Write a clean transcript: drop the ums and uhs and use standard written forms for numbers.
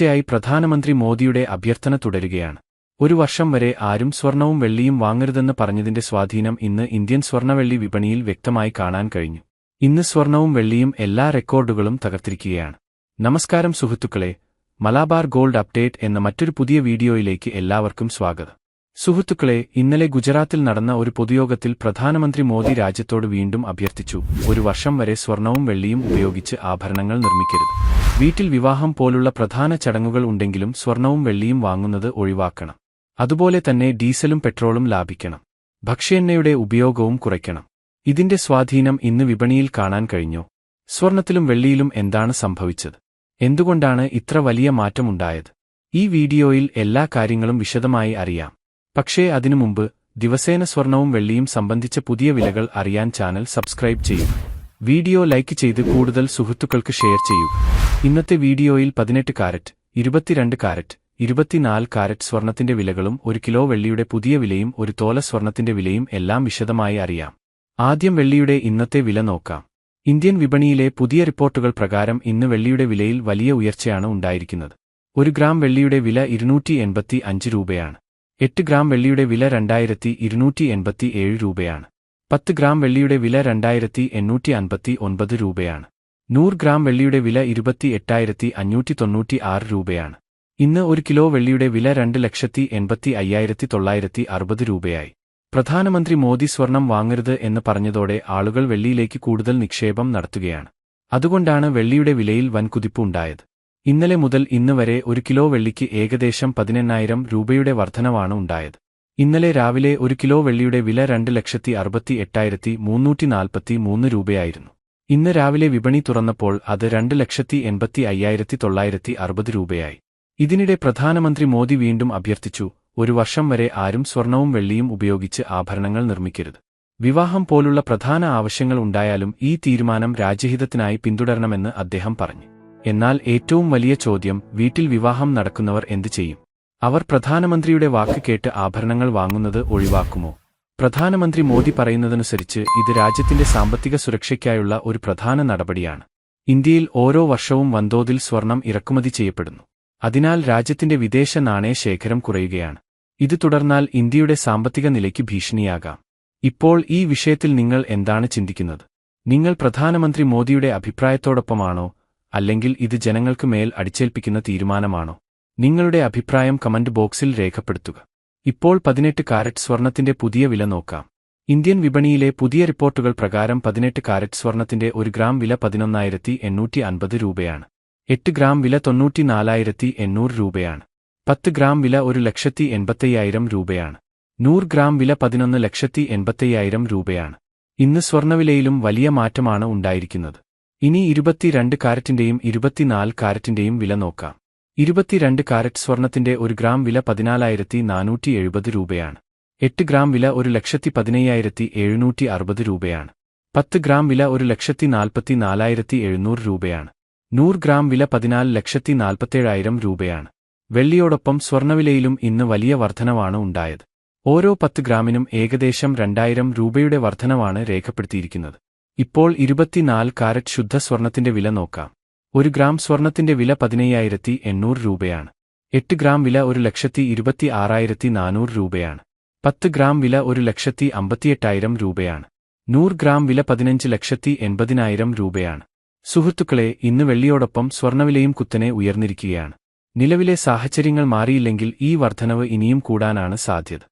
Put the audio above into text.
തുടർച്ചയായി പ്രധാനമന്ത്രി മോദിയുടെ അഭ്യർത്ഥന തുടരുകയാണ്. ഒരു വർഷം വരെ ആരും സ്വർണവും വെള്ളിയും വാങ്ങരുതെന്ന് പറഞ്ഞതിന്റെ സ്വാധീനം ഇന്ന് ഇന്ത്യൻ സ്വർണവെള്ളി വിപണിയിൽ വ്യക്തമായി കാണാൻ കഴിഞ്ഞു. ഇന്ന് സ്വർണവും വെള്ളിയും എല്ലാ റെക്കോർഡുകളും തകർത്തിരിക്കുകയാണ്. നമസ്കാരം സുഹൃത്തുക്കളെ, മലബാർ ഗോൾഡ് അപ്ഡേറ്റ് എന്ന മറ്റൊരു പുതിയ വീഡിയോയിലേക്ക് എല്ലാവർക്കും സ്വാഗതം. സുഹൃത്തുക്കളെ, ഇന്നലെ ഗുജറാത്തിൽ നടന്ന ഒരു പൊതുയോഗത്തിൽ പ്രധാനമന്ത്രി മോദി രാജ്യത്തോട് വീണ്ടും അഭ്യർത്ഥിച്ചു, ഒരു വർഷം വരെ സ്വർണവും വെള്ളിയും ഉപയോഗിച്ച് ആഭരണങ്ങൾ നിർമ്മിക്കരുത്. വീട്ടിൽ വിവാഹം പോലുള്ള പ്രധാന ചടങ്ങുകൾ ഉണ്ടെങ്കിലും സ്വർണവും വെള്ളിയും വാങ്ങുന്നത് ഒഴിവാക്കണം. അതുപോലെ തന്നെ ഡീസലും പെട്രോളും ലാഭിക്കണം. ഭക്ഷ്യെണ്ണയുടെ ഉപയോഗവും കുറയ്ക്കണം. ഇതിന്റെ സ്വാധീനം ഇന്ന് വിപണിയിൽ കാണാൻ കഴിഞ്ഞോ? സ്വർണത്തിലും വെള്ളിയിലും എന്താണ് സംഭവിച്ചത്? എന്തുകൊണ്ടാണ് ഇത്ര വലിയ മാറ്റമുണ്ടായത്? ഈ വീഡിയോയിൽ എല്ലാ കാര്യങ്ങളും വിശദമായി അറിയാം. പക്ഷേ അതിനു മുമ്പ് ദിവസേന സ്വർണവും വെള്ളിയും സംബന്ധിച്ച പുതിയ വിലകൾ അറിയാൻ ചാനൽ സബ്സ്ക്രൈബ് ചെയ്യുക. വീഡിയോ ലൈക്ക് ചെയ്ത് കൂടുതൽ സുഹൃത്തുക്കൾക്ക് ഷെയർ ചെയ്യുക. ഇന്നത്തെ വീഡിയോയിൽ 18 കാരറ്റ്, 22 കാരറ്റ്, 24 കാരറ്റ് സ്വർണത്തിന്റെ വിലകളും 1 കിലോ വെള്ളിയുടെ പുതിയ വിലയും 1 തോല സ്വർണത്തിന്റെ വിലയും എല്ലാം വിശദമായി അറിയാം. ആദ്യം വെള്ളിയുടെ ഇന്നത്തെ വില നോക്കാം. ഇന്ത്യൻ വിപണിയിലെ പുതിയ റിപ്പോർട്ടുകൾ പ്രകാരം ഇന്ന് വെള്ളിയുടെ വിലയിൽ വലിയ ഉയർച്ചയാണ് ഉണ്ടായിരിക്കുന്നത്. 1 ഗ്രാം വെള്ളിയുടെ വില 285 രൂപയാണ്. 8 ഗ്രാം വെള്ളിയുടെ വില 2287 രൂപയാണ്. 10 ഗ്രാം വെള്ളിയുടെ വില 2859 രൂപയാണ്. 100 ഗ്രാം വെള്ളിയുടെ വില 28,596 രൂപയാണ്. ഇന്ന് 1 കിലോ വെള്ളിയുടെ വില 2,85,960 രൂപയായി. പ്രധാനമന്ത്രി മോദി സ്വർണം വാങ്ങരുത് എന്ന് പറഞ്ഞതോടെ ആളുകൾ വെള്ളിയിലേക്ക് കൂടുതൽ നിക്ഷേപം നടത്തുകയാണ്. അതുകൊണ്ടാണ് വെള്ളിയുടെ വിലയിൽ വൻ കുതിപ്പ് ഉണ്ടായത്. ഇന്നലെ മുതൽ ഇന്ന് വരെ 1 കിലോ വെള്ളിക്ക് ഏകദേശം 18,000 രൂപയുടെ വർധനവാണ് ഉണ്ടായത്. ഇന്നലെ രാവിലെ 1 കിലോ വെള്ളിയുടെ വില 2,68,343 രൂപയായിരുന്നു. ഇന്ന് രാവിലെ വിപണി തുറന്നപ്പോൾ അത് 2,85,960 രൂപയായി. ഇതിനിടെ പ്രധാനമന്ത്രി മോദി വീണ്ടും അഭ്യർത്ഥിച്ചു, ഒരു വർഷം വരെ ആരും സ്വർണവും വെള്ളിയും ഉപയോഗിച്ച് ആഭരണങ്ങൾ നിർമ്മിക്കരുത്. വിവാഹം പോലുള്ള പ്രധാന ആവശ്യങ്ങൾ ഉണ്ടായാലും ഈ തീരുമാനം രാജ്യഹിതത്തിനായി പിന്തുടരണമെന്ന് അദ്ദേഹം പറഞ്ഞു. എന്നാൽ ഏറ്റവും വലിയ ചോദ്യം, വീട്ടിൽ വിവാഹം നടക്കുന്നവർ എന്ത് ചെയ്യും? അവർ പ്രധാനമന്ത്രിയുടെ വാക്ക് കേട്ട് ആഭരണങ്ങൾ വാങ്ങുന്നത് ഒഴിവാക്കുമോ? പ്രധാനമന്ത്രി മോദി പറയുന്നതനുസരിച്ച് ഇത് രാജ്യത്തിന്റെ സാമ്പത്തിക സുരക്ഷയ്ക്കായുള്ള ഒരു പ്രധാന നടപടിയാണ്. ഇന്ത്യയിൽ ഓരോ വർഷവും വൻതോതിൽ സ്വർണം ഇറക്കുമതി ചെയ്യപ്പെടുന്നു. അതിനാൽ രാജ്യത്തിന്റെ വിദേശ നാണയ ശേഖരം കുറയുകയാണ്. ഇത് തുടർന്നാൽ ഇന്ത്യയുടെ സാമ്പത്തിക നിലയ്ക്ക് ഭീഷണിയാകാം. ഇപ്പോൾ ഈ വിഷയത്തിൽ നിങ്ങൾ എന്താണ് ചിന്തിക്കുന്നത്? നിങ്ങൾ പ്രധാനമന്ത്രി മോദിയുടെ അഭിപ്രായത്തോടൊപ്പമാണോ, അല്ലെങ്കിൽ ഇത് ജനങ്ങൾക്ക് മേൽ അടിച്ചേൽപ്പിക്കുന്ന തീരുമാനമാണോ? നിങ്ങളുടെ അഭിപ്രായം കമന്റ് ബോക്സിൽ രേഖപ്പെടുത്തുക. ഇപ്പോൾ 18 കാരറ്റ് സ്വർണത്തിന്റെ പുതിയ വില നോക്കാം. ഇന്ത്യൻ വിപണിയിലെ പുതിയ റിപ്പോർട്ടുകൾ പ്രകാരം 18 കാരറ്റ് സ്വർണത്തിന്റെ 1 ഗ്രാം വില 11,850 രൂപയാണ്. 8 ഗ്രാം വില 94,800 രൂപയാണ്. 10 ഗ്രാം വില 1,85,000 രൂപയാണ്. 100 ഗ്രാം വില 11,85,000 രൂപയാണ്. ഇന്ന് സ്വർണവിലയിലും വലിയ മാറ്റമാണ് ഉണ്ടായിരിക്കുന്നത്. ഇനി 22 കാരറ്റിന്റെയും 24 കാരറ്റിന്റെയും വില നോക്കാം. 22 കാരറ്റ് സ്വർണത്തിന്റെ 1 ഗ്രാം വില 14,470 രൂപയാണ്. 8 ഗ്രാം വില 1,15,760 രൂപയാണ്. 10 ഗ്രാം വില 1,44,700 രൂപയാണ്. 100 ഗ്രാം വില 14,47,000 രൂപയാണ്. വെള്ളിയോടൊപ്പം സ്വർണവിലയിലും ഇന്ന് വലിയ വർധനവാണ് ഉണ്ടായത്. ഓരോ 10 ഗ്രാമിനും ഏകദേശം 2,000 രൂപയുടെ വർധനവാണ് രേഖപ്പെടുത്തിയിരിക്കുന്നത്. ഇപ്പോൾ 24 കാരറ്റ് ശുദ്ധ സ്വർണത്തിന്റെ വില നോക്കാം. 1 ഗ്രാം സ്വർണത്തിന്റെ വില 15,800 രൂപയാണ്. 8 ഗ്രാം വില 1,26,400 രൂപയാണ്. 10 ഗ്രാം വില 1,58,000 രൂപയാണ്. 100 ഗ്രാം വില 15,80,000 രൂപയാണ്. സുഹൃത്തുക്കളെ, ഇന്ന് വെള്ളിയോടൊപ്പം സ്വർണവിലയും കുത്തനെ ഉയർന്നിരിക്കുകയാണ്. നിലവിലെ സാഹചര്യങ്ങൾ മാറിയില്ലെങ്കിൽ ഈ വർധനവ് ഇനിയും കൂടാനാണ് സാധ്യത.